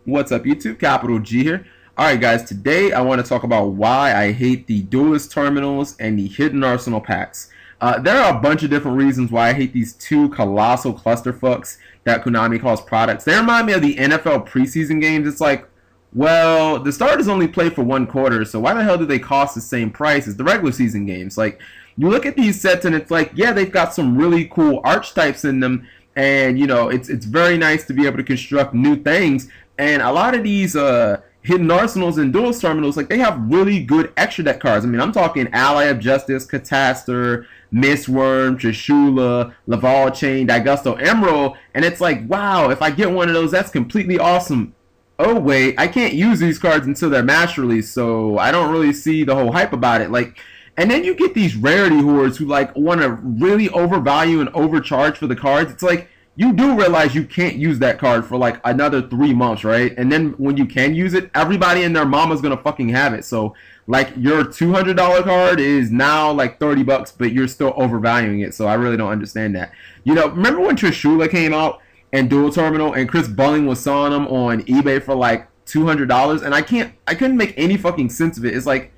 What's up, YouTube? Capital G here. Alright guys, today I want to talk about why I hate the Duelist terminals and the Hidden Arsenal packs. There are a bunch of different reasons why I hate these two colossal clusterfucks that Konami calls products. They remind me of the NFL preseason games. It's like, well, the starters only play for 1 quarter, so why the hell do they cost the same price as the regular season games? Like, you look at these sets and it's like, yeah, they've got some really cool archetypes in them, and you know, it's very nice to be able to construct new things. And a lot of these hidden arsenals and duelist terminals, like, they have really good extra deck cards. I mean, I'm talking Ally of Justice, CATASTOR, Mistworm, TRISHULA, LAVALVAL Chain, DAIGUSTO, EMERAL, and it's like, wow, if I get one of those, that's completely awesome. Oh wait, I can't use these cards until they're mass release, so I don't really see the whole hype about it. Like, and then you get these rarity hordes who like want to really overvalue and overcharge for the cards. It's like, you do realize you can't use that card for like another 3 months, right? And then when you can use it, everybody and their mama's gonna fucking have it. So like, your $200 card is now like 30 bucks, but you're still overvaluing it. So I really don't understand that. You know, remember when Trishula came out and Dual Terminal and Chris Bulling was selling them on eBay for like $200, and I couldn't make any fucking sense of it. It's like,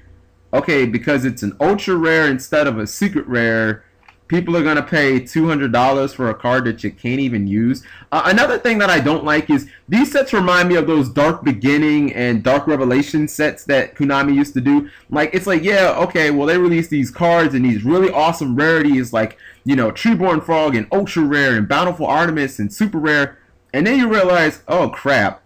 okay, because it's an ultra rare instead of a secret rare, people are going to pay $200 for a card that you can't even use. Another thing that I don't like is these sets remind me of those Dark Beginning and Dark Revelation sets that Konami used to do. Like, it's like, yeah, okay, well, they released these cards and these really awesome rarities like, you know, Treeborn Frog and ultra rare and Bountiful Artemis and super rare. And then you realize, oh crap,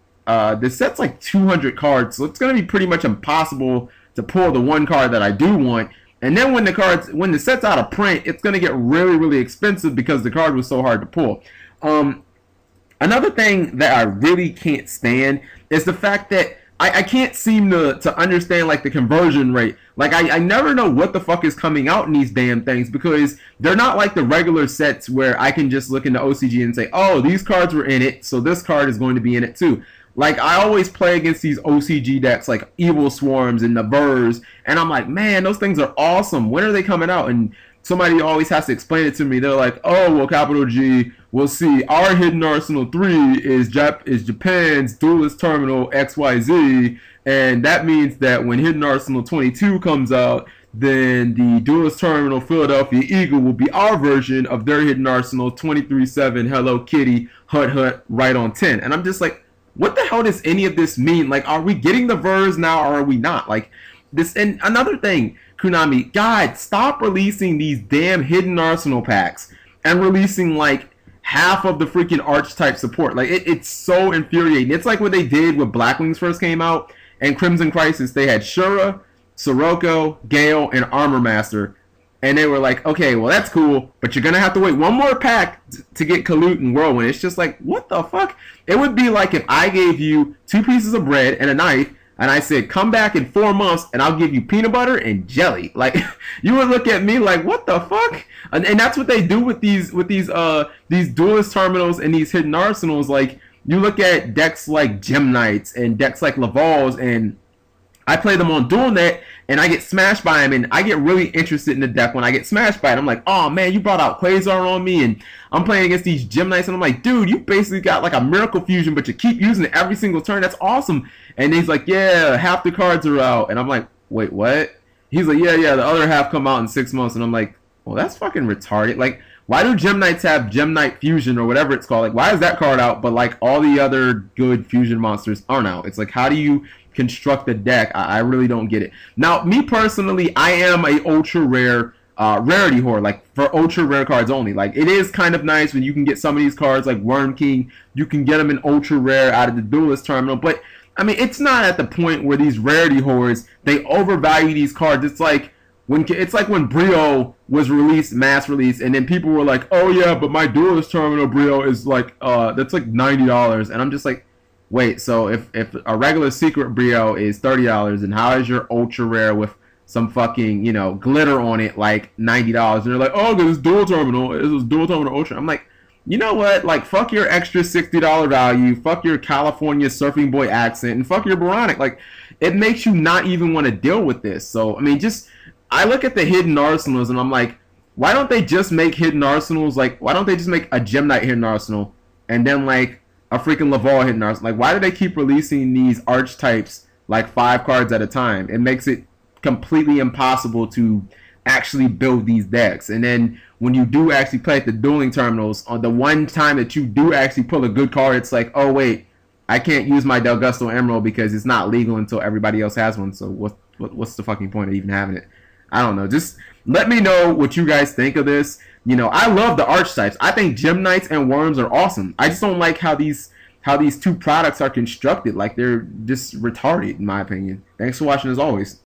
this set's like 200 cards, so it's going to be pretty much impossible to pull the one card that I do want. And then when the set's out of print, it's going to get really, really expensive because the card was so hard to pull. Another thing that I really can't stand is the fact that I can't seem to understand like the conversion rate. Like, I never know what the fuck is coming out in these damn things, because they're not like the regular sets where I can just look into OCG and say, oh, these cards were in it, so this card is going to be in it too. Like, I always play against these OCG decks like Evil Swarms and Navers, and I'm like, man, those things are awesome. When are they coming out? And somebody always has to explain it to me. They're like, oh, well, Capital G, we'll see. Our Hidden Arsenal 3 is Japan's Duelist Terminal XYZ, and that means that when Hidden Arsenal 22 comes out, then the Duelist Terminal Philadelphia Eagle will be our version of their Hidden Arsenal 23/7 Hello Kitty Hut Hut right on 10. And I'm just like, what the hell does any of this mean? Like, are we getting the verse now or are we not? Like, this. And another thing, Konami, God, stop releasing these damn Hidden Arsenal packs and releasing like half of the freaking archetype support. Like, it's so infuriating. It's like what they did when Black Wings first came out and Crimson Crisis. They had Shura, Sirocco, Gale, and Armor Master. And they were like, okay, well, that's cool, but you're going to have to wait one more pack to get Kalut and Whirlwind. It's just like, what the fuck? It would be like if I gave you 2 pieces of bread and a knife, and I said, come back in 4 months, and I'll give you peanut butter and jelly. Like, you would look at me like, what the fuck? And that's what they do with these duelist terminals and these hidden arsenals. Like, you look at decks like Gem Knights and decks like Laval's, and I play them on DuelNet, and I get smashed by them, and I get really interested in the deck when I get smashed by it. I'm like, oh man, you brought out Quasar on me, and I'm playing against these Gem Knights, and I'm like, dude, you basically got like a Miracle Fusion, but you keep using it every single turn. That's awesome. And he's like, yeah, half the cards are out. And I'm like, wait, what? He's like, yeah, the other half come out in 6 months. And I'm like, well, that's fucking retarded. Like, why do Gem Knights have Gem Knight Fusion or whatever it's called? Like, why is that card out, but like all the other good fusion monsters aren't out? It's like, how do you construct a deck? I really don't get it. Now, me personally, I am a ultra rare rarity whore, like for ultra rare cards only. Like, it is kind of nice when you can get some of these cards like Worm King, you can get them in ultra rare out of the Duelist Terminal, but I mean, it's not at the point where these rarity whores, they overvalue these cards. It's like when Brio was released, mass release, and then people were like, oh yeah, but my Duelist Terminal Brio is like that's like $90, and I'm just like, wait, so if a regular secret Brio is $30, and how is your ultra rare with some fucking, you know, glitter on it like $90? And they're like, oh, because it's dual terminal, it's dual terminal ultra. I'm like, you know what? Like, fuck your extra $60 value, fuck your California surfing boy accent, and fuck your Boronic. Like, it makes you not even want to deal with this. So I mean, I look at the hidden arsenals and I'm like, why don't they just make hidden arsenals? Like, why don't they just make a Gem Knight hidden arsenal and then like a freaking Laval Hidden Arsenal. Like, why do they keep releasing these archetypes like 5 cards at a time? It makes it completely impossible to actually build these decks. And then when you do actually play at the dueling terminals, on the one time that you do actually pull a good card, it's like, oh wait, I can't use my DAIGUSTO Emerald because it's not legal until everybody else has one. So what's the fucking point of even having it? I don't know. Just let me know what you guys think of this. You know, I love the archetypes. I think Gem Knights and Worms are awesome. I just don't like how these two products are constructed. Like, they're just retarded, in my opinion. Thanks for watching as always.